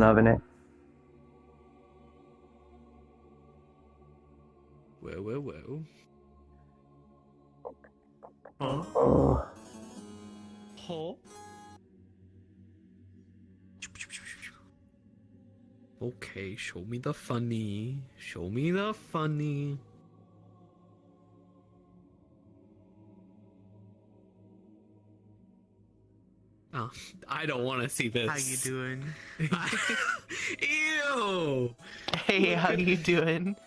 loving it. Well. Oh. Huh? Okay, show me the funny. Show me the funny. Oh, I don't want to see this. How you doing? Ew! Hey, how you doing?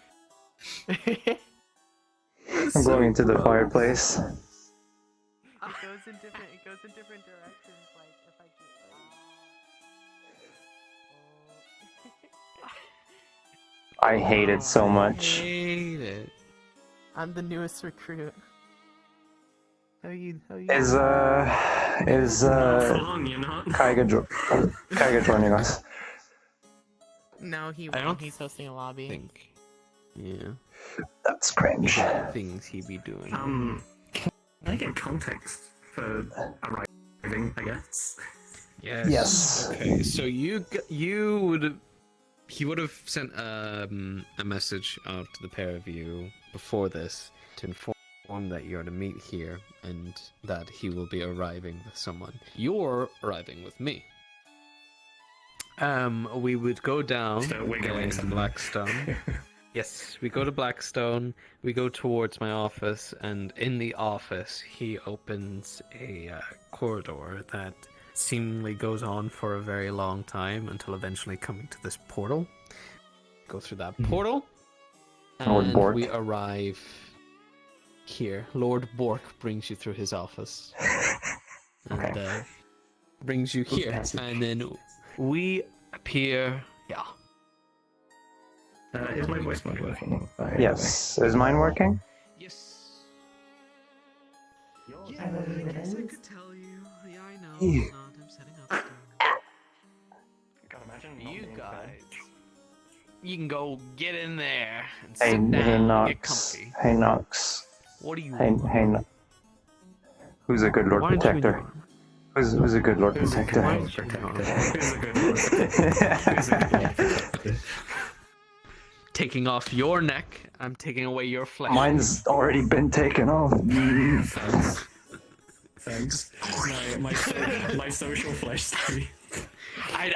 I'm going into the fireplace. It goes in different directions. Like if I do. I hate it so I much. hate it. I'm the newest recruit. How you? Is Not for long, you're not. Kaiga joining us? No, he I won't. don't He's hosting a lobby. Think. Yeah. That's cringe. Things he be doing. Can I get context for arriving, I guess? Yes. Yes. Okay, so he would have sent a message out to the pair of you before this to inform that you're to meet here and that he will be arriving with someone. You're arriving with me. We would go down So we're going to somewhere. Blackstone. Yes, we go to Blackstone, we go towards my office, and in the office he opens a corridor that seemingly goes on for a very long time until eventually coming to this portal. Go through that portal, Lord and Bork. we arrive here. Lord Bork brings you through his office. And brings you here, passage. and then we appear. Yeah. Is my voice not working? Yes. Is mine working? Yes. Yours. Yeah, I guess I could tell you. Yeah, I know. Yeah. It's not. I'm setting up still. God, imagine not You being guys, you can go get in there and Hey, sit down hey, and get Nox. comfy. Hey, Nox. What do you Hey, want? hey, no. Who's a good Lord Why don't you Protector? ignore? Who's a good Lord Who's a good Protector? Lord Protector? Who's a good Lord Protector? Who's a good Lord Protector? Taking off your neck, I'm taking away your flesh. Mine's already been taken off. Thanks. My social flesh story. I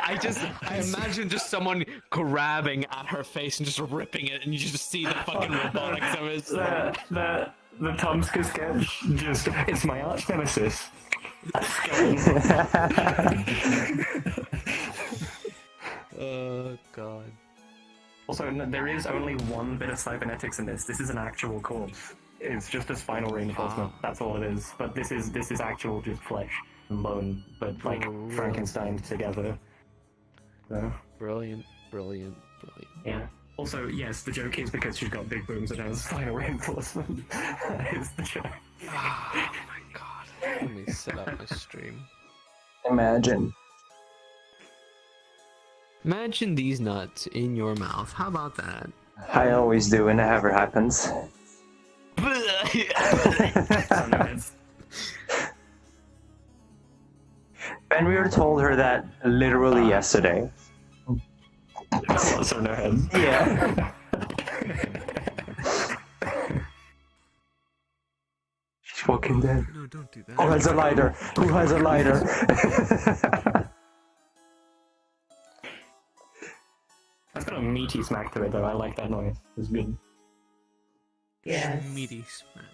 imagine just someone grabbing at her face and just ripping it, and you just see the fucking robotics of it. The Tomska sketch, just, it's my arch nemesis. Oh god. Also, no, there is only one bit of cybernetics in this. This is an actual corpse. It's just a spinal reinforcement. That's all it is. But this is actual just flesh and bone, but like Oh. Frankenstein together. So, Brilliant. yeah. Also, yes, the joke is because she's got big boobs and has spinal reinforcement. That is the joke. Oh my god. Let me set up my stream. Imagine. Imagine these nuts in your mouth. How about that? I always do, and it never happens. So, no, it's, Ben Weir told her that literally yesterday. so no head. Yeah. She's fucking dead. No, don't do that. Who has a lighter? Who has a lighter? That's got a meaty smack to it, though. I like that noise. It's good. Yes. Meaty smack.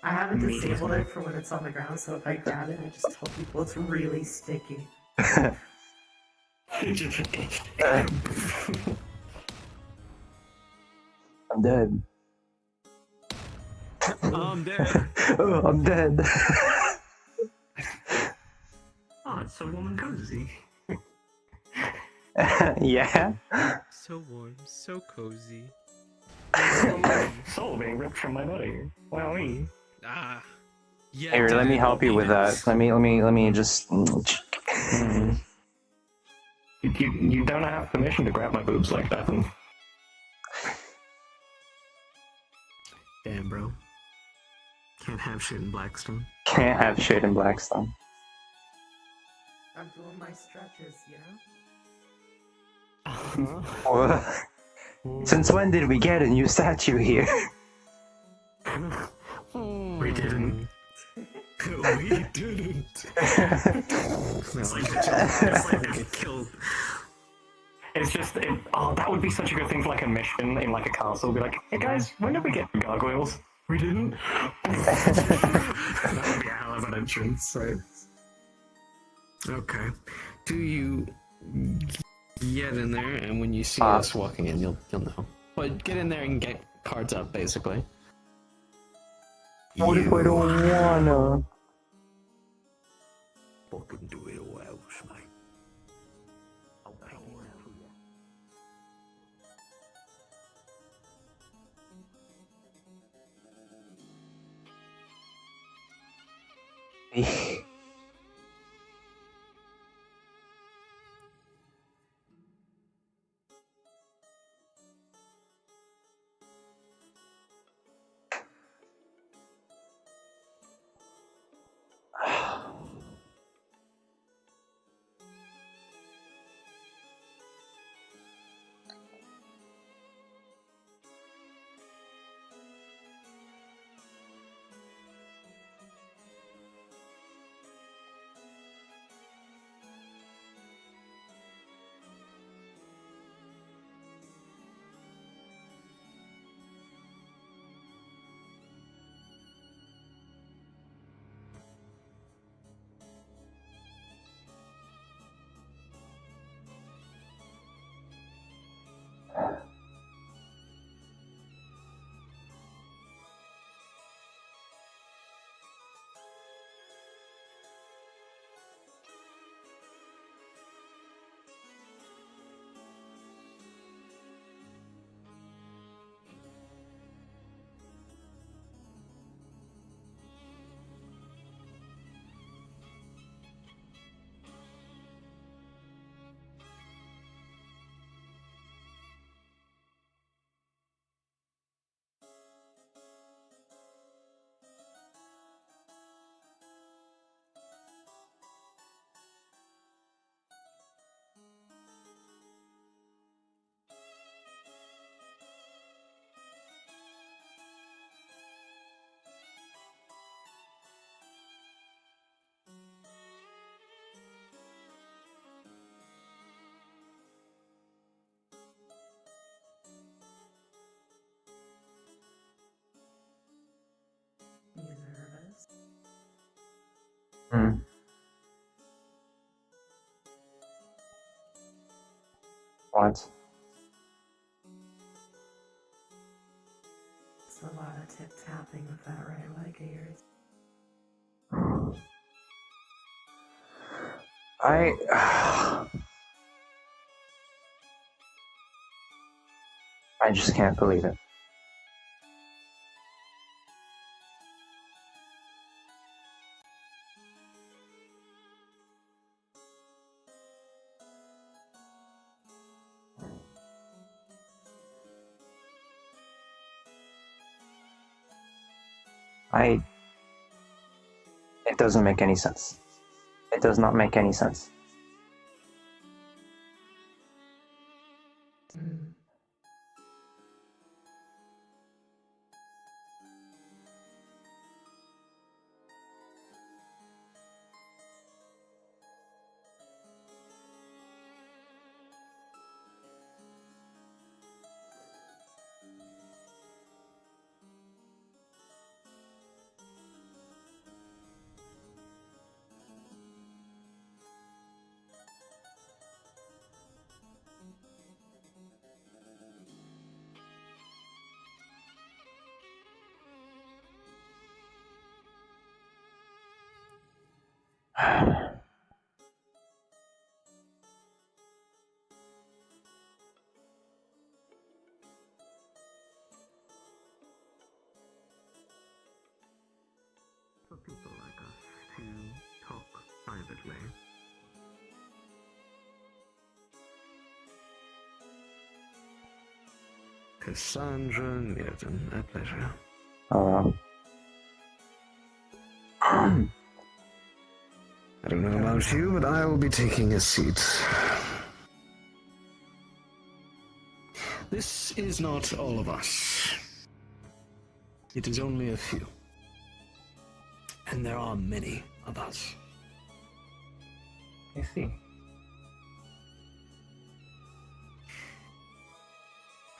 I haven't Me disabled too. it for when it's on the ground, so if I grab it, I just tell people it's really sticky. I'm dead. I'm dead. Oh, I'm dead. Oh, it's so warm and cozy. Yeah. So warm, so cozy. Soul being ripped from my body. Wowee. Ah. Yeah. Here, let me help you with that. Let me just. You don't have permission to grab my boobs like that. Damn, bro. Can't have shit in Blackstone. Can't have shit in Blackstone. I'm doing my stretches, you know? Or, since when did we get a new statue here? We didn't. We didn't. It's like a kill. It's just, that would be such a good thing for like a mission in like a castle. Be like, hey guys, when did we get gargoyles? We didn't. That would be a hell of an entrance, right? Okay. Do you get in there, and when you see us walking in, you'll know. But get in there and get cards up, basically. What if I don't wanna? Fucking do it well, mate. You nervous? Hmm. What? It's a lot of tip tapping with that right leg of yours. I just can't believe it. It doesn't make any sense. It does not make any sense. Mm. For people like us to talk privately. Cassandra Myrdin, a pleasure. I don't know about you, but I will be taking a seat. This is not all of us. It is only a few. And there are many of us. I see.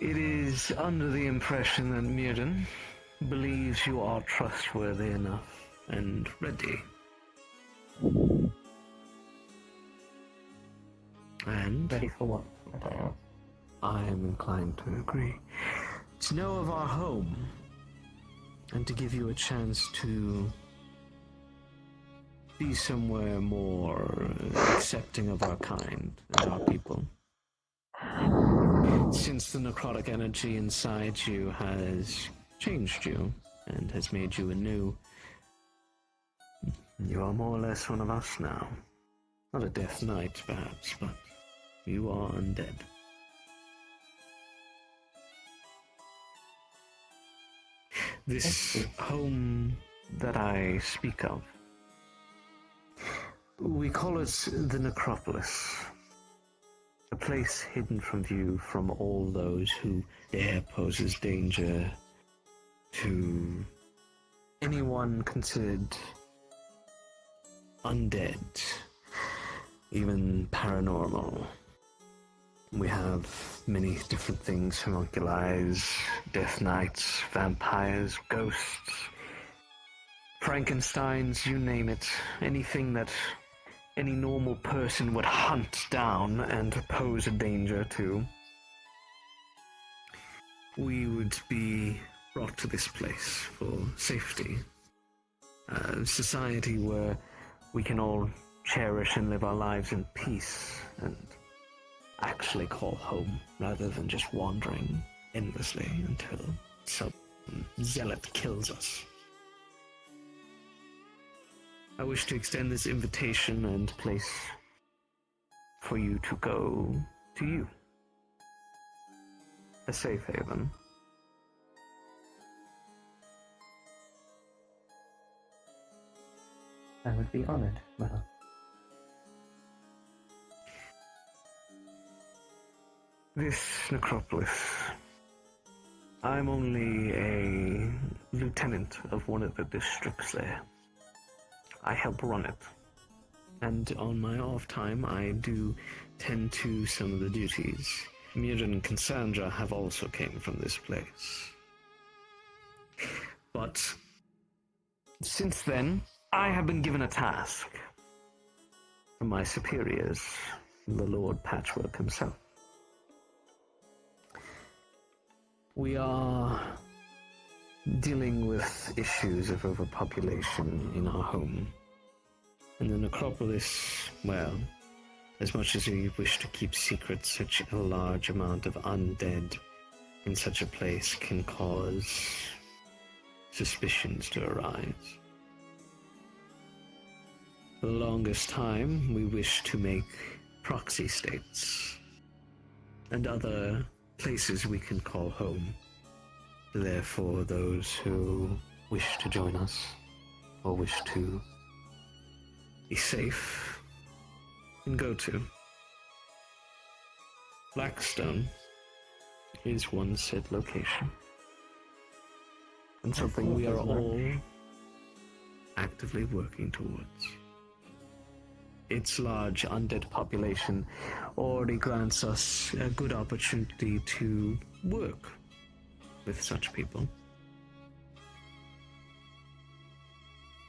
It is under the impression that Myrdin believes you are trustworthy enough and ready. And Ready for what? I don't know. I am inclined to agree. To know of our home, and to give you a chance to be somewhere more accepting of our kind and our people. Since the necrotic energy inside you has changed you and has made you anew, you are more or less one of us now. Not a death knight, perhaps, but you are undead. This home that I speak of, we call it the Necropolis. A place hidden from view from all those who dare poses danger to anyone considered undead, even paranormal. We have many different things: homunculus, death knights, vampires, ghosts, Frankensteins, you name it. Anything that any normal person would hunt down and pose a danger to. We would be brought to this place for safety. A society where we can all cherish and live our lives in peace and actually call home, rather than just wandering endlessly until some zealot kills us. I wish to extend this invitation and place for you to go to you. A safe haven. I would be honored, madam. This necropolis, I'm only a lieutenant of one of the districts there. I help run it. And on my off time, I do tend to some of the duties. Myrdin and Cassandra have also came from this place. But since then, I have been given a task from my superiors, the Lord Patchwork himself. We are dealing with issues of overpopulation in our home. And the necropolis, well, as much as we wish to keep secret, such a large amount of undead in such a place can cause suspicions to arise. For the longest time, we wish to make proxy states and other places we can call home. Therefore, those who wish to join us or wish to be safe can go to. Blackstone is one said location, and something we are all actively working towards. Its large undead population already grants us a good opportunity to work with such people.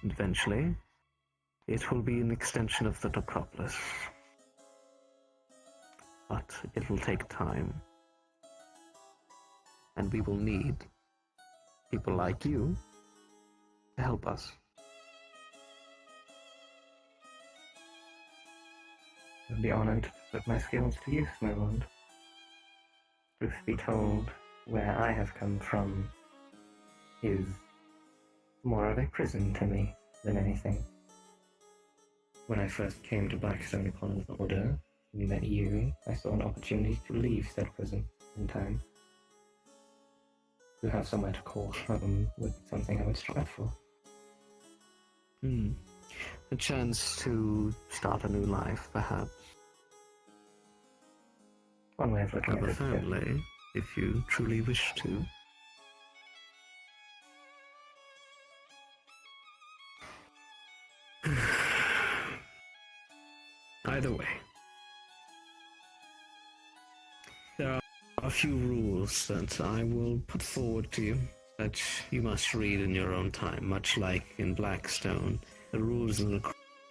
And eventually, it will be an extension of the necropolis. But it will take time. And we will need people like you to help us. I'd be honored to put my skills to use, my lord. Truth be told, where I have come from is more of a prison to me than anything. When I first came to Blackstone upon an order, we met you, I saw an opportunity to leave said prison in time. To have somewhere to call home would be something I would strive for. A chance to start a new life, perhaps. One way of looking Have at a it. family, if you truly wish to. Either way, there are a few rules that I will put forward to you that you must read in your own time, much like in Blackstone. The rules of the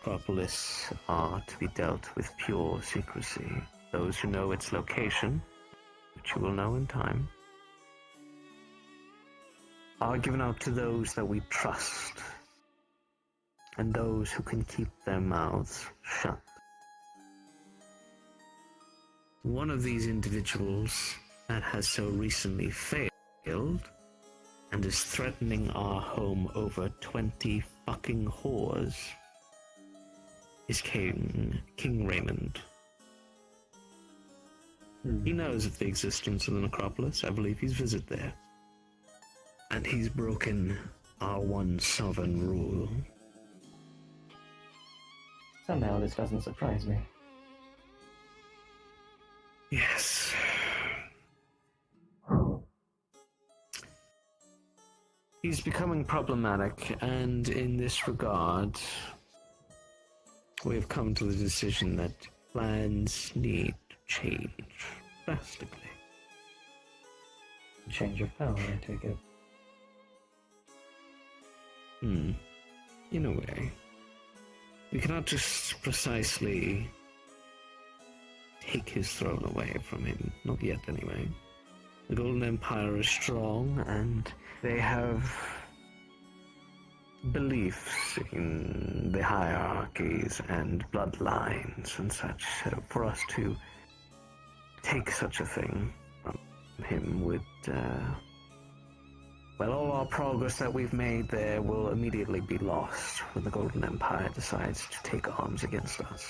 necropolis are to be dealt with pure secrecy. Those who know its location, which you will know in time, are given out to those that we trust, and those who can keep their mouths shut. One of these individuals that has so recently failed and is threatening our home over 20 fucking whores is King Raymond. He knows of the existence of the necropolis. I believe he's visited there. And he's broken our one sovereign rule. Somehow this doesn't surprise me. Yes. He's becoming problematic, and in this regard, we have come to the decision that plans need to change drastically. Change of power, I take it. In a way. We cannot just precisely take his throne away from him. Not yet, anyway. The Golden Empire is strong, and they have beliefs in the hierarchies and bloodlines and such. So for us to take such a thing from him would, well, all our progress that we've made there will immediately be lost when the Golden Empire decides to take arms against us.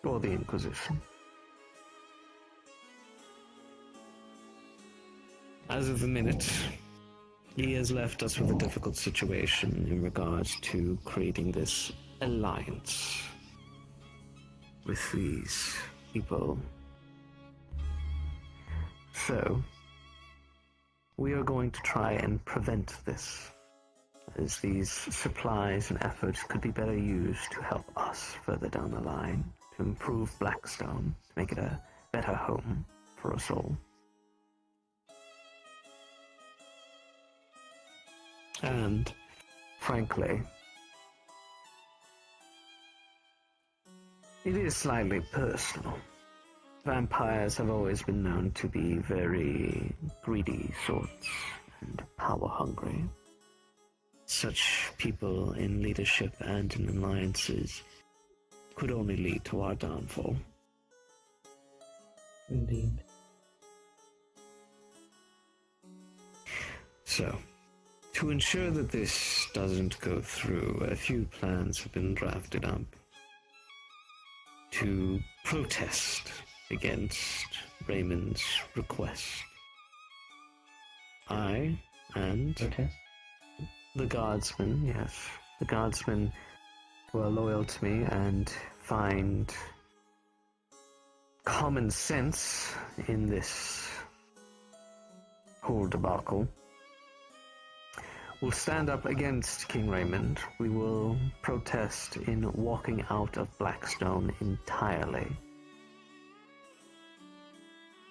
Or the Inquisition. As of the minute, he has left us with a difficult situation in regards to creating this alliance with these people. So, we are going to try and prevent this, as these supplies and efforts could be better used to help us further down the line, to improve Blackstone, to make it a better home for us all. And, frankly, it is slightly personal. Vampires have always been known to be very greedy sorts and power-hungry. Such people in leadership and in alliances could only lead to our downfall. Indeed. So, to ensure that this doesn't go through, a few plans have been drafted up to protest against Raymond's request. I and Protest? the guardsmen, yes, the guardsmen who are loyal to me and find common sense in this whole debacle, will stand up against King Raymond. We will protest in walking out of Blackstone entirely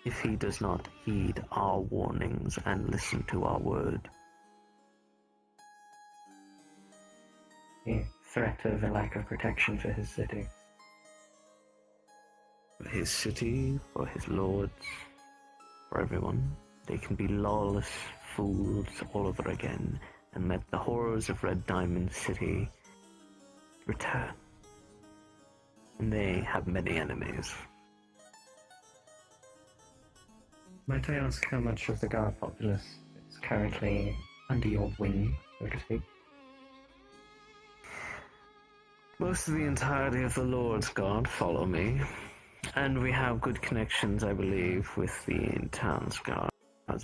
if he does not heed our warnings and listen to our word. The threat of a lack of protection for his city. For his city, for his lords, for everyone. They can be lawless fools all over again and let the horrors of Red Diamond City return. And they have many enemies. Might I ask how much of the guard populace is currently under your wing, so to speak? Most of the entirety of the Lord's Guard follow me, and we have good connections, I believe, with the town's guard.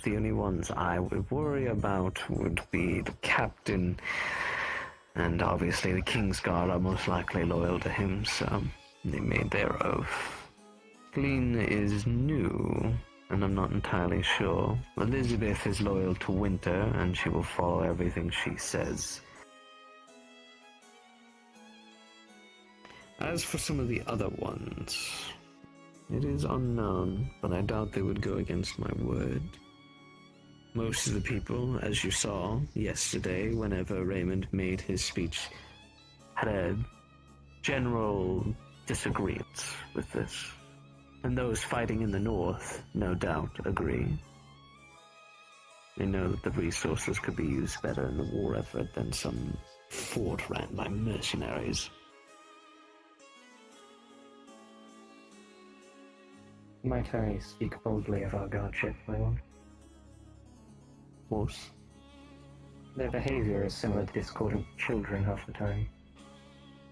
The only ones I would worry about would be the captain, and obviously the King's Guard are most likely loyal to him, so they made their oath. Glean is new, and I'm not entirely sure. Elizabeth is loyal to Winter, and she will follow everything she says. As for some of the other ones, it is unknown, but I doubt they would go against my word. Most of the people, as you saw yesterday, whenever Raymond made his speech, had a general disagreement with this. And those fighting in the north, no doubt, agree. They know that the resources could be used better in the war effort than some fort ran by mercenaries. Might I speak boldly of our guardship, my lord? Of course. Their behavior is similar to discordant children half the time.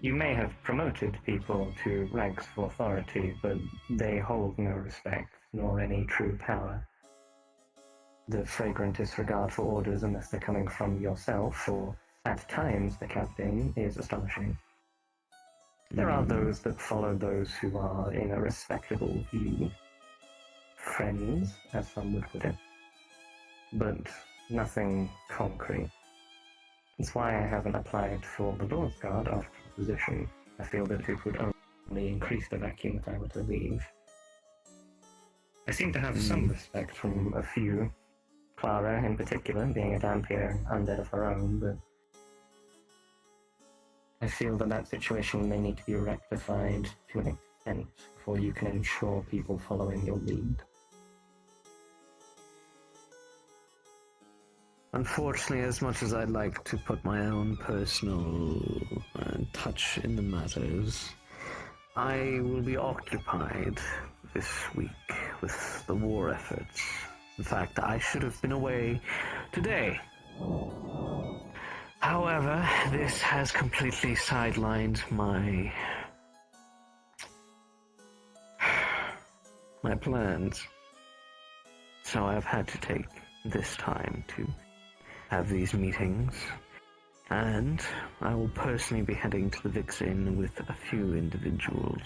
You may have promoted people to ranks of authority, but they hold no respect, nor any true power. The flagrant disregard for orders unless they're coming from yourself, or at times the captain, is astonishing. There are those that follow those who are in a respectable view. Friends, as some would put it. But nothing concrete. That's why I haven't applied for the Lord's Guard after the position. I feel that it would only increase the vacuum if I were to leave. I seem to have some respect from a few, Clara in particular, being a vampire undead of her own, but I feel that that situation may need to be rectified to an extent before you can ensure people following your lead. Unfortunately, as much as I'd like to put my own personal touch in the matters, I will be occupied this week with the war efforts. In fact, I should have been away today. However, this has completely sidelined my plans. So I've had to take this time to have these meetings, and I will personally be heading to the Vix Inn with a few individuals.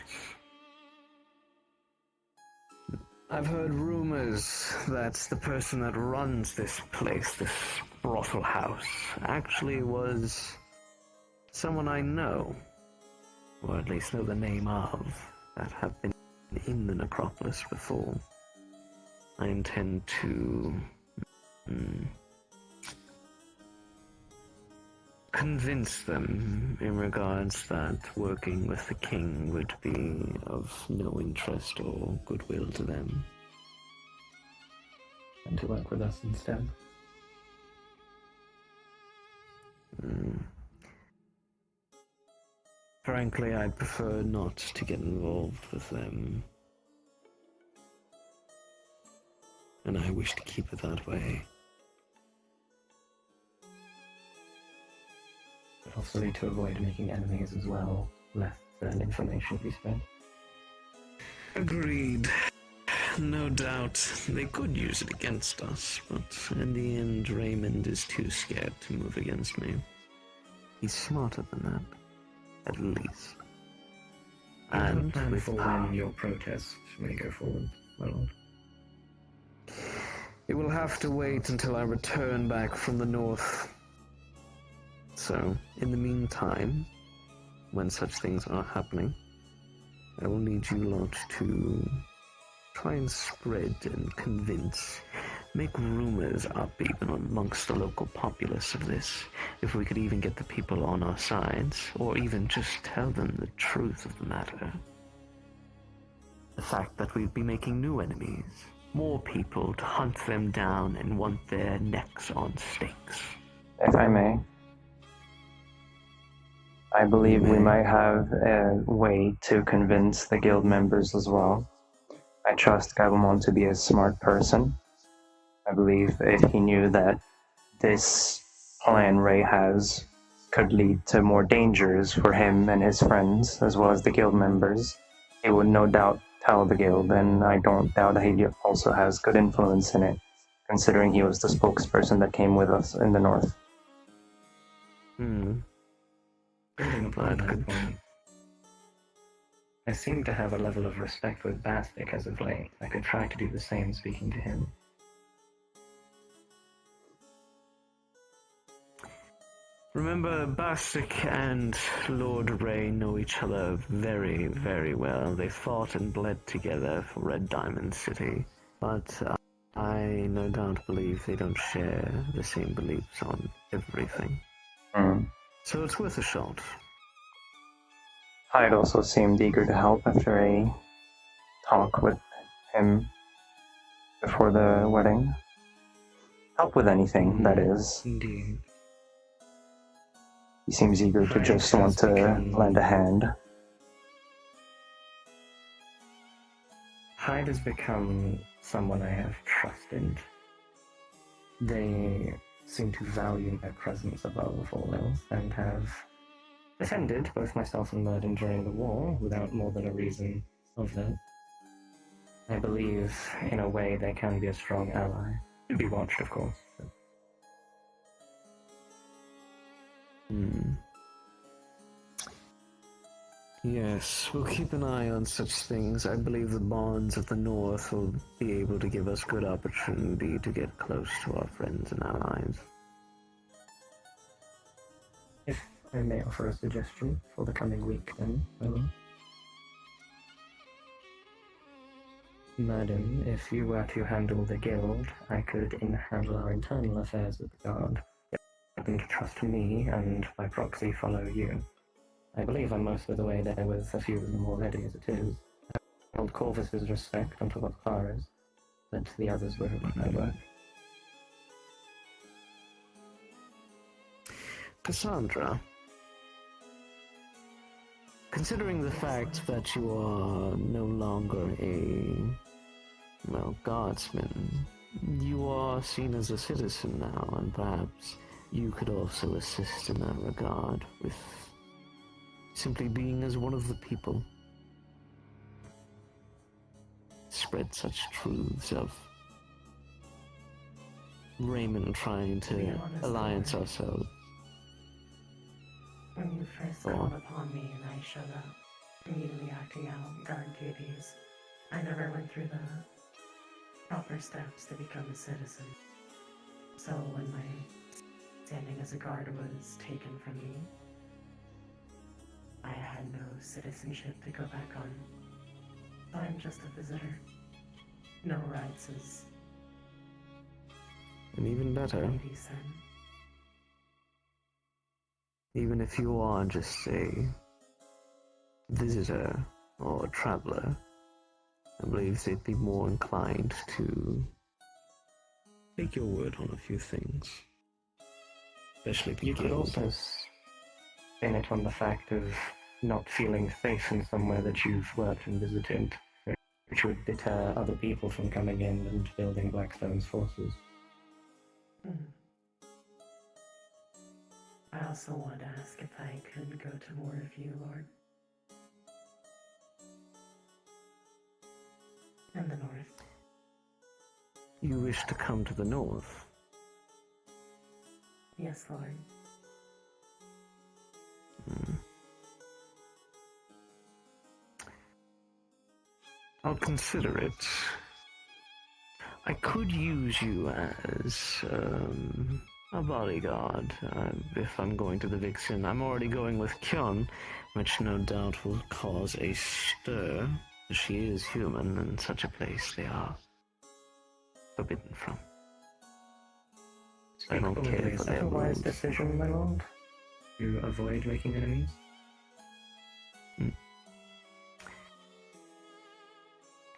I've heard rumors that the person that runs this place, this brothel house, actually was someone I know, or at least know the name of, that have been in the necropolis before. I intend to convince them in regards that working with the king would be of no interest or goodwill to them. And to work with us instead. Frankly, I'd prefer not to get involved with them. And I wish to keep it that way. But also need to avoid making enemies as well, lest certain information be spread. Agreed. No doubt they could use it against us, but in the end, Raymond is too scared to move against me. He's smarter than that, at least. And with for when your protest may go forward, my lord. It will have to wait until I return back from the north. So, in the meantime, when such things are happening, I will need you lot to try and spread and convince, make rumors up even amongst the local populace of this, if we could even get the people on our sides, or even just tell them the truth of the matter. The fact that we'd be making new enemies, more people to hunt them down and want their necks on stakes. If I may, I believe we might have a way to convince the guild members as well. I trust Gabumon to be a smart person. I believe if he knew that this plan Ray has could lead to more dangers for him and his friends, as well as the guild members, he would no doubt tell the guild, and I don't doubt that he also has good influence in it, considering he was the spokesperson that came with us in the north. Building upon that point, I seem to have a level of respect with Bastic as of late. I could try to do the same speaking to him. Remember, Bastic and Lord Ray know each other very, very well. They fought and bled together for Red Diamond City, but I no doubt believe they don't share the same beliefs on everything. So it's worth a shot. Hyde also seemed eager to help after a talk with him before the wedding. Help with anything, that is. Indeed. He seems eager to Hyde just has want to become- lend a hand. Hyde has become someone I have trusted. They seem to value my presence above all else, and have defended both myself and Myrdin during the war without more than a reason of that. I believe, in a way, they can be a strong ally. To be watched, of course. Yes, we'll keep an eye on such things. I believe the bonds of the North will be able to give us good opportunity to get close to our friends and allies. If I may offer a suggestion for the coming week, then, Ellen. Madam, if you were to handle the guild, I could handle our internal affairs with the guard. Get them to trust me, and by proxy follow you. I believe I'm most of the way there with a few of them already as it is. I hold Corvus's respect on top of Clara's, but the others were my work. Cassandra, considering the fact that you are no longer a, guardsman, you are seen as a citizen now, and perhaps you could also assist in that regard with simply being as one of the people. Spread such truths of Raymond trying to alliance ourselves. When you first called upon me and I showed up, immediately acting out guard duties, I never went through the proper steps to become a citizen. So when my standing as a guard was taken from me, I had no citizenship to go back on. I'm just a visitor. No rights as And even better, Lady said. even if you are just a visitor or a traveler, I believe they'd be more inclined to take your word on a few things. Especially the You could guild. also spin it on the fact of not feeling safe in somewhere that you've worked and visited, which would deter other people from coming in and building Blackstone's forces. I also wanted to ask if I could go to more of you, Lord. In the north. You wish to come to the north? Yes, Lord. I'll consider it. I could use you as a bodyguard if I'm going to the Vixen. I'm already going with Kyon, which no doubt will cause a stir. She is human, and such a place they are forbidden from. I don't care Is for that their a wise rules. decision, my lord? To avoid making enemies?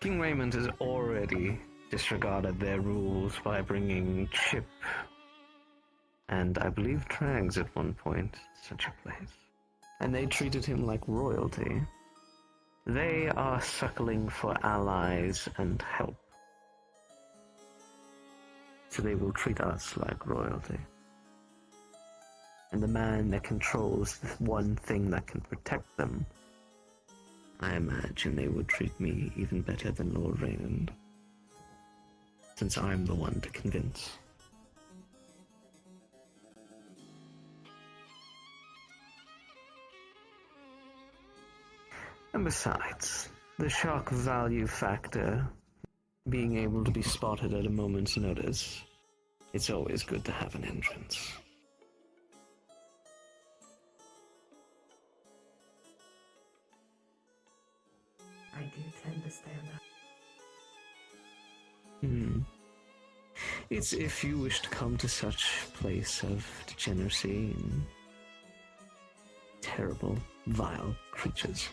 King Raymond has already disregarded their rules by bringing Chip and I believe Trags at one point to such a place. And they treated him like royalty. They are suckling for allies and help. So they will treat us like royalty. And the man that controls the one thing that can protect them, I imagine they would treat me even better than Lord Raymond, since I'm the one to convince. And besides, the shock value factor, being able to be spotted at a moment's notice, it's always good to have an entrance. I do tend to stand up. It's if you wish to come to such place of degeneracy and terrible, vile creatures.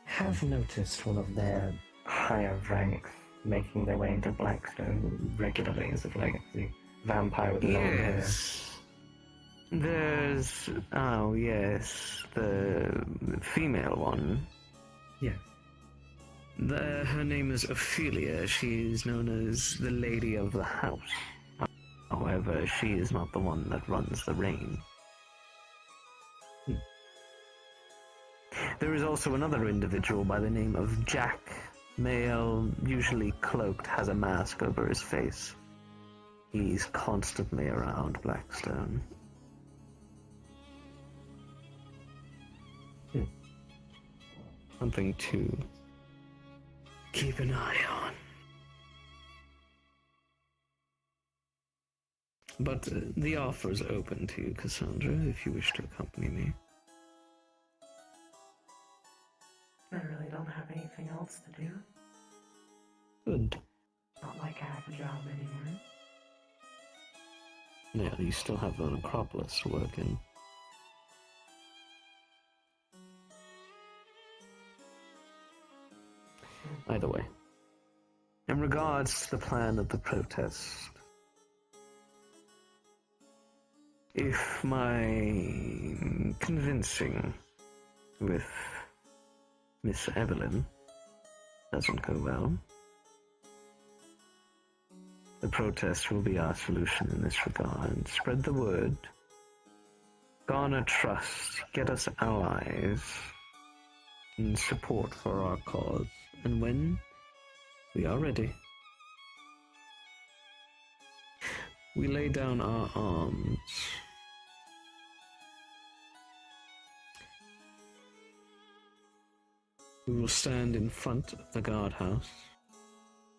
Have noticed one of their higher ranks making their way into Blackstone regularly, as if like the vampire with long hair. Yes. There's... oh, yes. The female one. Yes. Her name is Ophelia. She is known as the Lady of the House. However, she is not the one that runs the reign. There is also another individual by the name of Jack. Male, usually cloaked, has a mask over his face. He's constantly around Blackstone. Something to keep an eye on. But the offer is open to you, Cassandra, if you wish to accompany me. I really don't have anything else to do. Good. Not like I have a job anymore. Yeah, you still have the necropolis to work in. Either way. In regards to the plan of the protest, if my convincing with Miss Evelyn doesn't go well, the protest will be our solution in this regard. Spread the word, garner trust, get us allies, and support for our cause. And when we are ready, we lay down our arms. We will stand in front of the guardhouse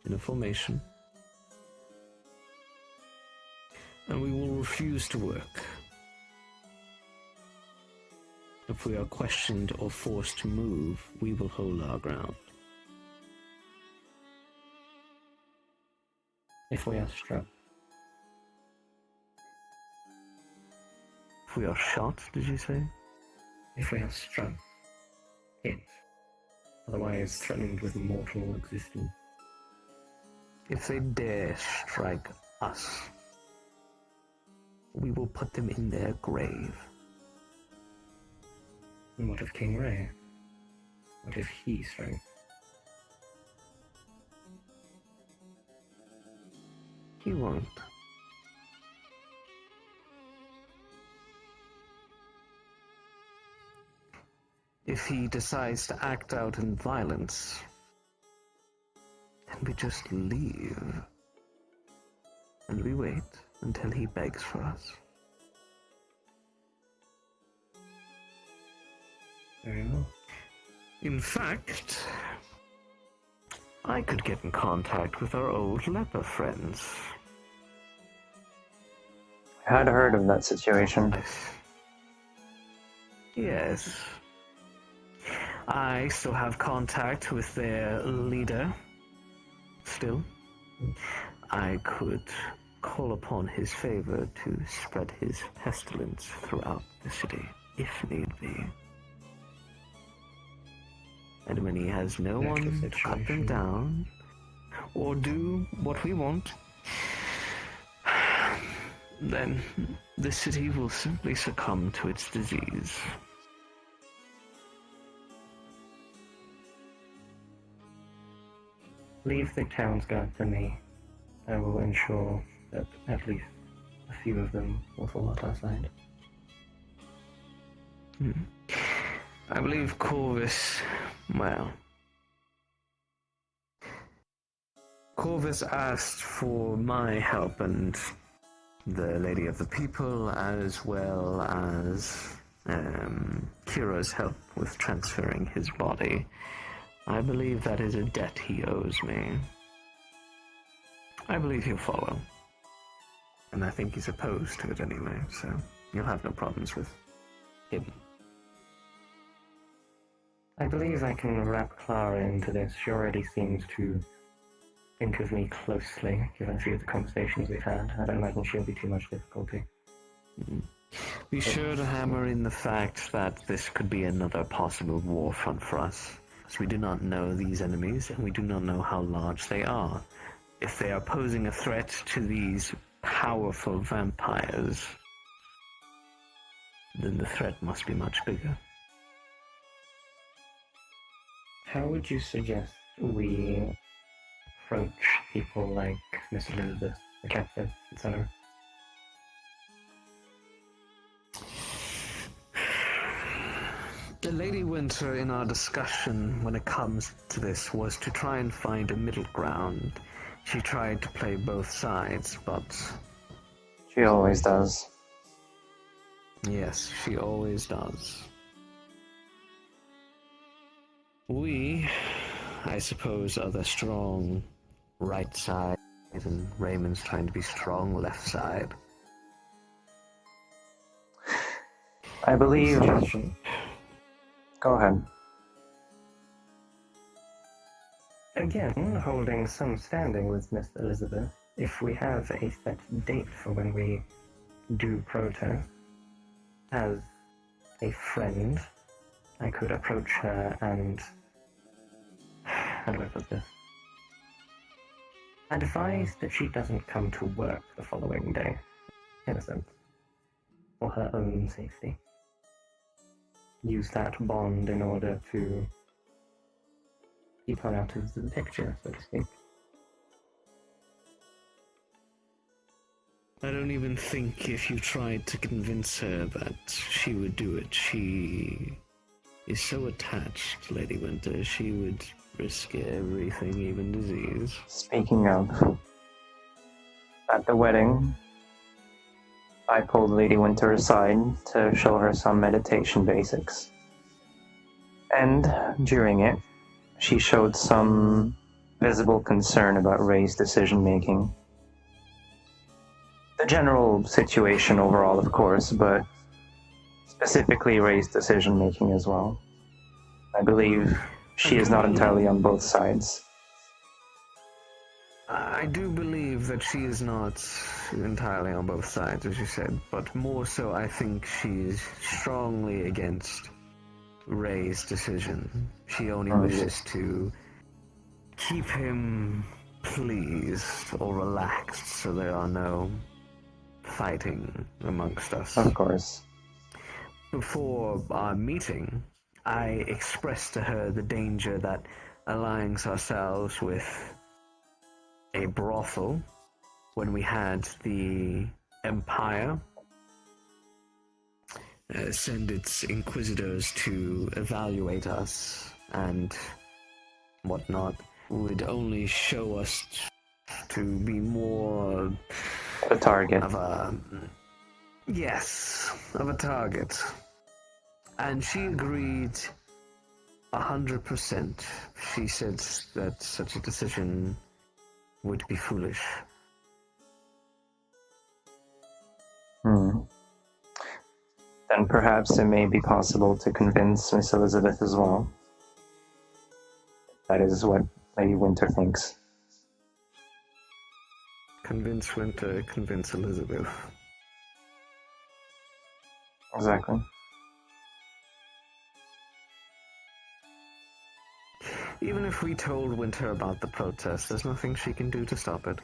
in a formation, and we will refuse to work. If we are questioned or forced to move, we will hold our ground. If we are struck. If we are shot, did you say? If we are struck. Hit. Otherwise threatened with mortal existence. If they dare strike us, we will put them in their grave. And what of King Ray? What if he strikes? He won't. If he decides to act out in violence, then we just leave. And we wait until he begs for us. Very well. In fact, I could get in contact with our old leper friends. I had heard of that situation. Yes. I still have contact with their leader. Still. I could call upon his favor to spread his pestilence throughout the city, if need be. And when he has no one to cut them down, or do what we want, then the city will simply succumb to its disease. Leave the town's guard to me. I will ensure that at least a few of them will fall at our side. I believe Corvus, well, Corvus asked for my help and the Lady of the People, as well as Kira's help with transferring his body. I believe that is a debt he owes me. I believe he'll follow. And I think he's opposed to it anyway, so you'll have no problems with him. I believe I can wrap Clara into this. She already seems to think of me closely, given a few of the conversations we've had. I don't imagine she'll be too much difficulty. Be sure to hammer in the fact that this could be another possible war front for us, as we do not know these enemies, and we do not know how large they are. If they are posing a threat to these powerful vampires, then the threat must be much bigger. How would you suggest we approach people like Miss Elizabeth, the captain, etc.? The Lady Winter, in our discussion when it comes to this, was to try and find a middle ground. She tried to play both sides, but... She always does. Yes, she always does. We, I suppose, are the strong right side, and Raymond's trying to be strong left side. I believe... Suggestion. Go ahead. Again, holding some standing with Miss Elizabeth, if we have a set date for when we do protest, as a friend, I could approach her and... how do I put this? Advise that she doesn't come to work the following day, in a sense, for her own safety. Use that bond in order to keep her out of the picture, so to speak. I don't even think if you tried to convince her that she would do it. She is so attached to Lady Winter, she would risk everything, even disease. Speaking of, at the wedding, I pulled Lady Winter aside to show her some meditation basics. And during it, she showed some visible concern about Ray's decision-making. The general situation overall, of course, but specifically Ray's decision-making as well. I believe she is not entirely on both sides. I do believe that she is not entirely on both sides, as you said, but more so I think she's strongly against Ray's decision. She only wishes to keep him pleased or relaxed so there are no fighting amongst us. Of course. Before our meeting, I expressed to her the danger that aligning ourselves with a brothel when we had the Empire send its inquisitors to evaluate us and whatnot would only show us to be more A target. of a... yes, of a target. And she agreed 100%. She said that such a decision would be foolish. Then perhaps it may be possible to convince Miss Elizabeth as well. That is what Lady Winter thinks. Convince Winter, convince Elizabeth. Exactly. Even if we told Winter about the protest, there's nothing she can do to stop it.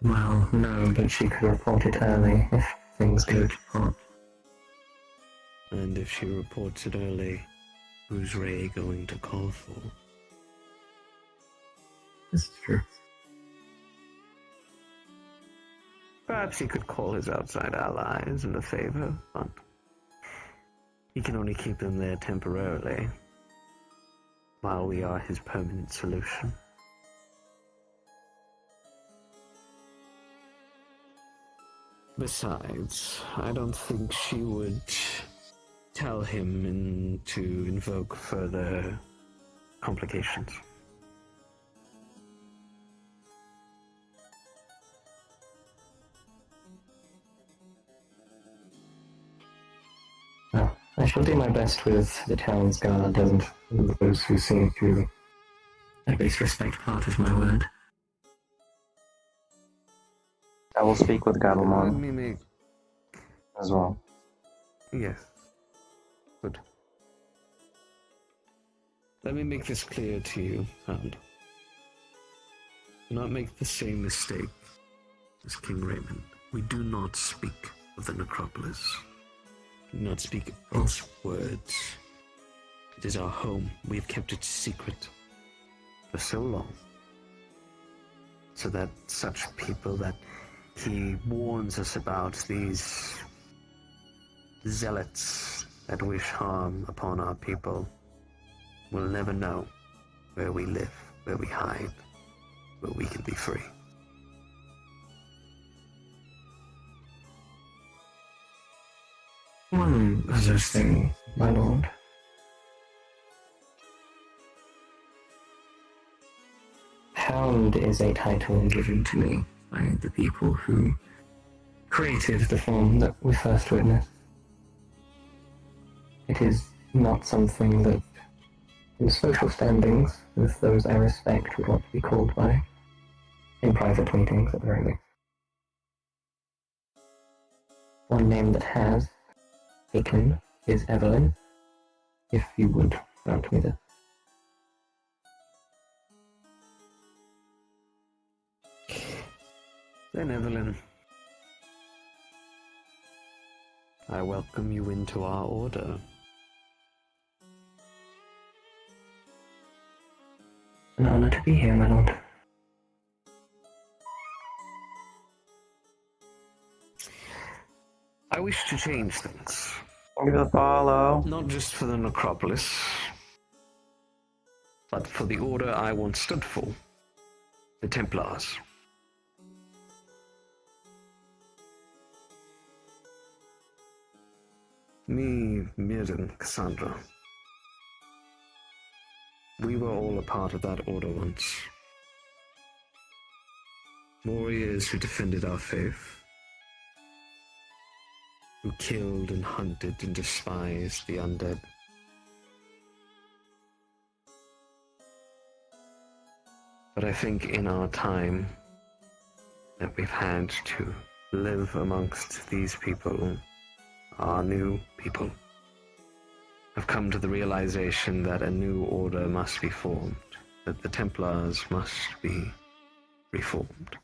Well, no, but she could report it early if things go too hot. And if she reports it early, who's Ray going to call for? This is true. Perhaps he could call his outside allies in a favor, but he can only keep them there temporarily, while we are his permanent solution. Besides, I don't think she would tell him to invoke further complications. Well, I shall do my best with the town's guard and those who seem to at least respect part of my word. I will speak with Let Gabumon me make... as well. Yes. Good. Let me make this clear to you, Hound. Do not make the same mistake as King Raymond. We do not speak of the necropolis. Do not speak false words. It is our home. We have kept it secret for so long, so that such people that he warns us about, these zealots that wish harm upon our people, will never know where we live, where we hide, where we can be free. One other thing, my lord. Hound is a title given to me by the people who created the form that we first witnessed. It is not something that, in social standings, with those I respect, would want to be called by, in private meetings at the very least. One name that has taken is Evelyn, if you would grant me this. Then, Evelyn, I welcome you into our order. An honor to be here, my lord. I wish to change things, Thank you for the follow. not just for the necropolis, but for the order I once stood for, the Templars. Me, Myrdin, Cassandra. We were all a part of that order once. Warriors who defended our faith, who killed and hunted and despised the undead. But I think in our time that we've had to live amongst these people, our new people, have come to the realization that a new order must be formed, that the Templars must be reformed.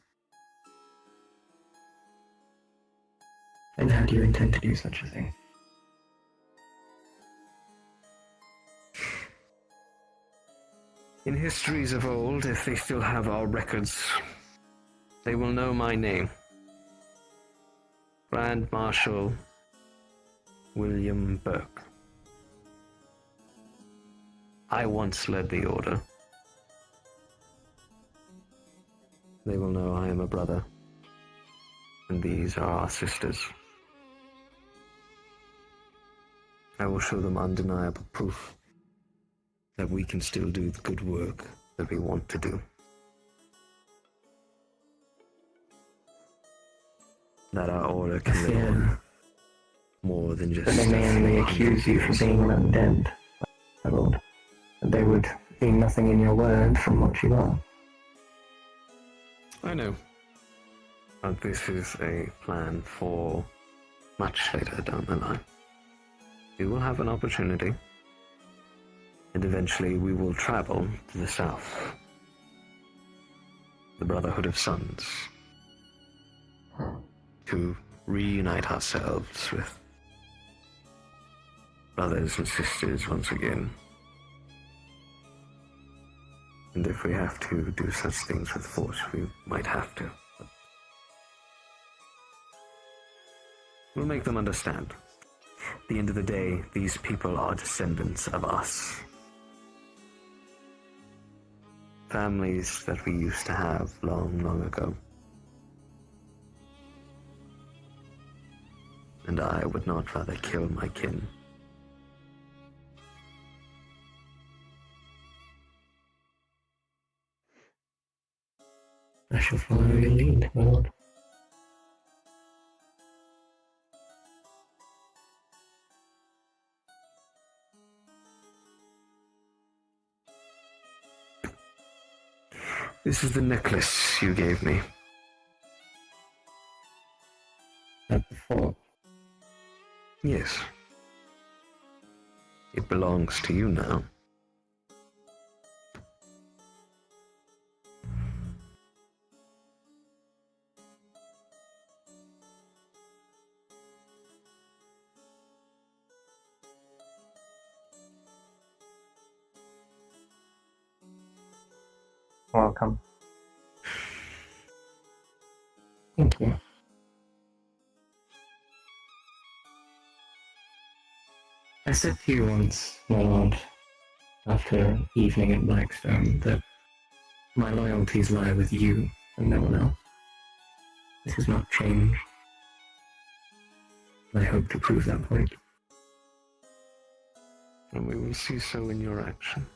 And how do you intend to do such a thing? In histories of old, if they still have our records, they will know my name. Grand Marshal William Burke. I once led the order. They will know I am a brother, and these are our sisters. I will show them undeniable proof that we can still do the good work that we want to do. That our order can live on more than just... But they may only accuse you for being an undead, my lord. And they would see nothing in your word from what you are. I know. But this is a plan for much later down the line. We will have an opportunity, and eventually we will travel to the south. The Brotherhood of Suns. To reunite ourselves with brothers and sisters once again. And if we have to do such things with force, we might have to. But we'll make them understand. At the end of the day, these people are descendants of us. Families that we used to have long, long ago. and I would not rather kill my kin. I shall follow your lead, my lord. This is the necklace you gave me. At the fort. Yes. It belongs to you now. Welcome. Thank you. I said to you once, my lord, after evening at Blackstone, that my loyalties lie with you and no one else. This has not changed. I hope to prove that point. And we will see so in your action.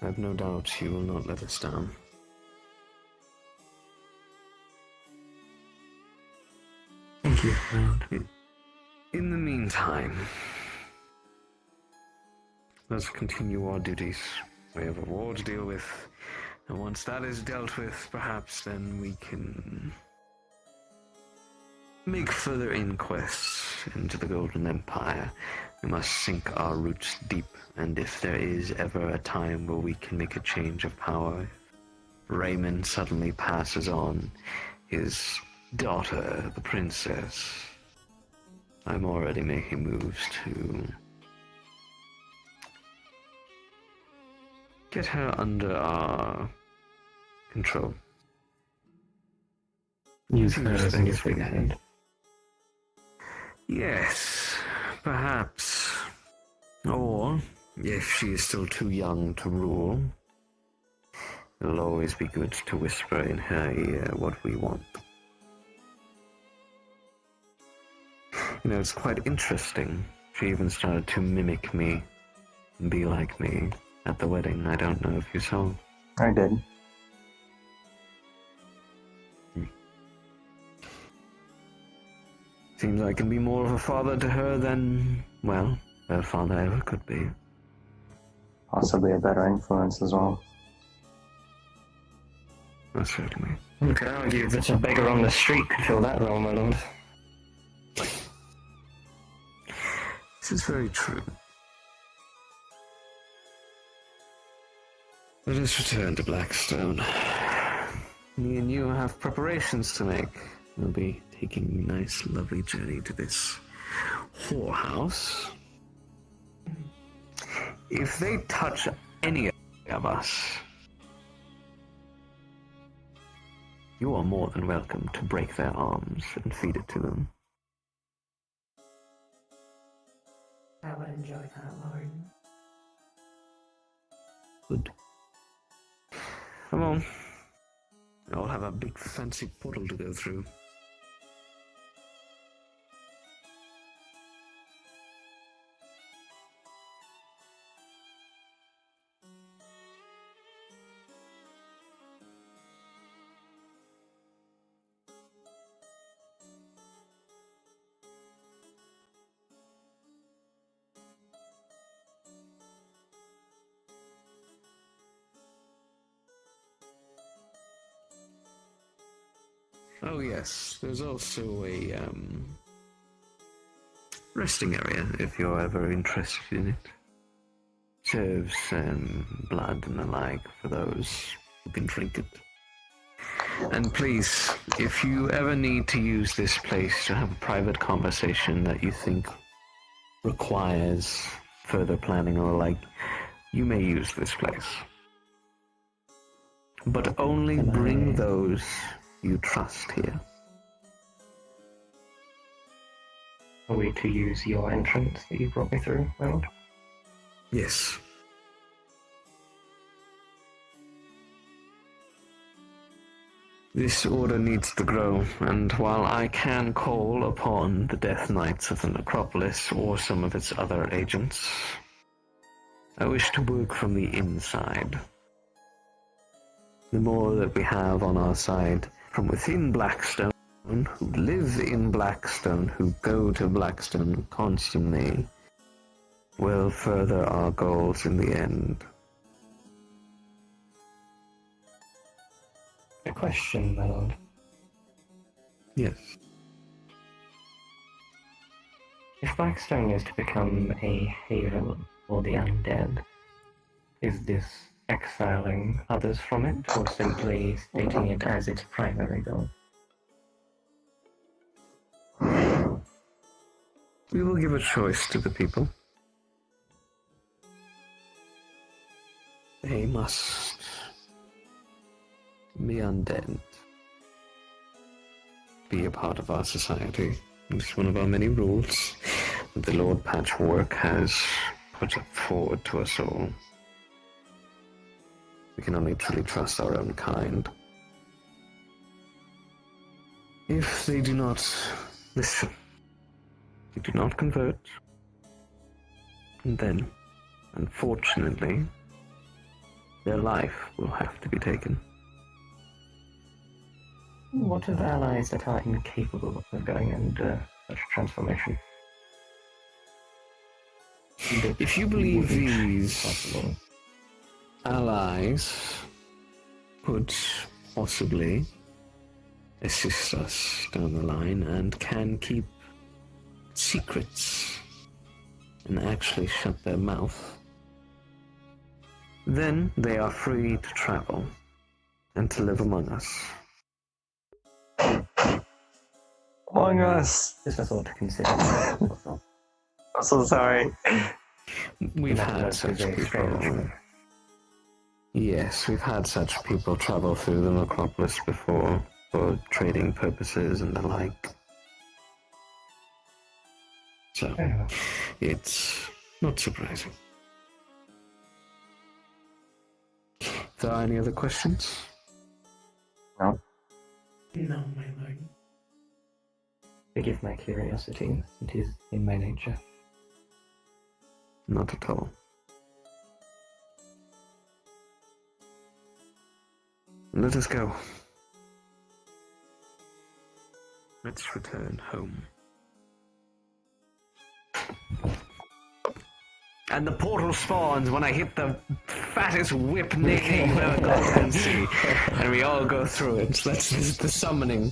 I have no doubt you will not let us down. Thank you, my lord. In the meantime, let's continue our duties. We have a war to deal with, and once that is dealt with, perhaps then we can make further inquests into the Golden Empire. We must sink our roots deep, and if there is ever a time where we can make a change of power, Raymond suddenly passes on his daughter, the princess. I'm already making moves to get her under our control. Use her as your figurehead. Yes, perhaps. Or, if she is still too young to rule, it'll always be good to whisper in her ear what we want. You know, it's quite interesting. She even started to mimic me, and be like me at the wedding. I don't know if you saw. I did. Seems I can be more of a father to her than, well, her father ever could be. Possibly a better influence as well. Most certainly. One could argue that a beggar on the street could fill that role, my lord. This is very true. Let us return to Blackstone. Me and you have preparations to make. We'll be taking a nice, lovely journey to this whorehouse. If they touch any of us, you are more than welcome to break their arms and feed it to them. I would enjoy that, Lord. Good. Come on. We all have a big fancy portal to go through. Oh yes, there's also a resting area if you're ever interested in it. Serves blood and the like for those who can drink it. And please, if you ever need to use this place to have a private conversation that you think requires further planning or the like, you may use this place. But only bring those you trust here. Are we to use your entrance that you brought me through, my lord? Yes. This order needs to grow, and while I can call upon the Death Knights of the Necropolis or some of its other agents, I wish to work from the inside. The more that we have on our side from within Blackstone, who live in Blackstone, who go to Blackstone constantly, will further our goals in the end. A question, my lord. Yes. If Blackstone is to become a haven for the undead, is this exiling others from it, or simply stating it as its primary goal? We will give a choice to the people. They must be undead. Be a part of our society. It's one of our many rules that the Lord Patchwork has put forward to us all. We can only truly trust our own kind. If they do not listen, they do not convert, and then, unfortunately, their life will have to be taken. What of allies that are incapable of going under such transformation? If you believe Would it be these possible? allies could possibly assist us down the line and can keep secrets and actually shut their mouth, then they are free to travel and to live among us. Among Us. Just a thought to consider. I'm so sorry. We've That had is such a strange people. one. Yes, we've had such people travel through the necropolis before for trading purposes and the like. So, Anyway, it's not surprising. If there are any other questions? No. No, my lord. forgive my curiosity. It is in my nature. Not at all. Let us go. Let's return home. And the portal spawns when I hit the fattest whip Nick you've ever got to see. And we all go through it. Let's visit the summoning.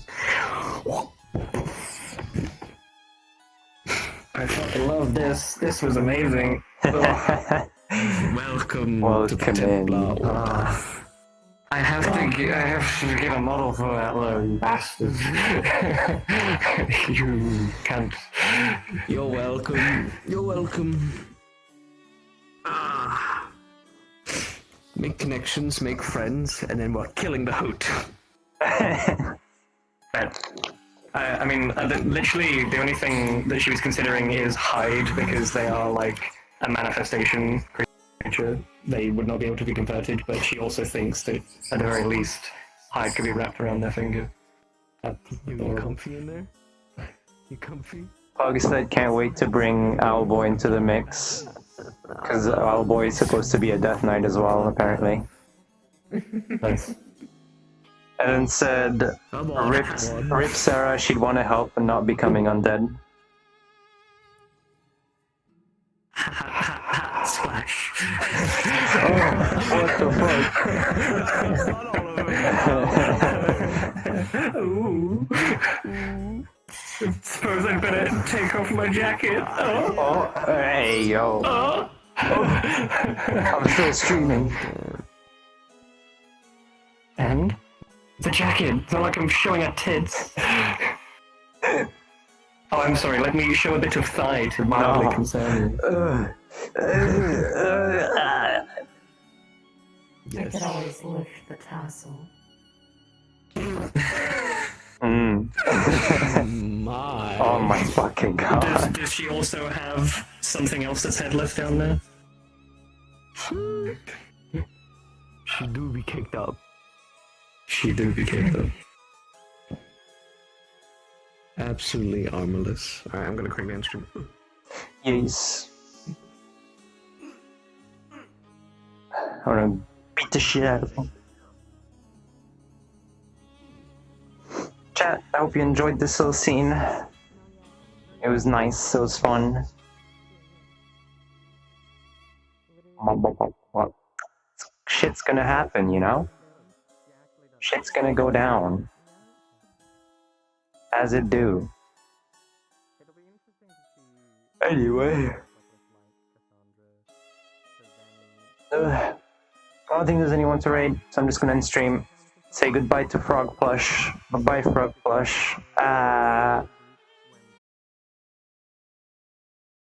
I fucking love this. This was amazing. Welcome to the Welcome in. Templar. I have to get a model for that little bastard. You can't. You're welcome. You're welcome. Make connections, make friends, and then we're killing the hoot. I mean, literally the only thing that she was considering is hide, because they are like a manifestation creature. They would not be able to be converted, but she also thinks that at the very least hide could be wrapped around their finger. You comfy in there? You comfy? Augustus can't wait to bring Owlboy into the mix, because Owlboy is supposed to be a Death Knight as well, apparently. Nice. And then said, rip Sarah, she'd want to help and not becoming undead. Splash. What the fuck? Ooh. Suppose I'd better take off my jacket. Oh, hey, yo. Oh. I'm still streaming. And? The jacket! It's not like I'm showing her tits. Oh, I'm sorry, let me show a bit of thigh to mildly No. concern you. I could always lift the tassel. My. Oh my fucking god. Does she also have something else that's headless down there? She do be kicked up. She do be kicked up. absolutely armorless. Alright, I'm gonna crank the instrument. Yes. I wanna beat the shit out of him. Chat, I hope you enjoyed this little scene. It was nice, it was fun. Shit's gonna happen, you know? Shit's gonna go down. As it do. Anyway. I don't think there's anyone to raid, so I'm just gonna end stream. Say goodbye to Frog Plush. Bye-bye, Frog Plush.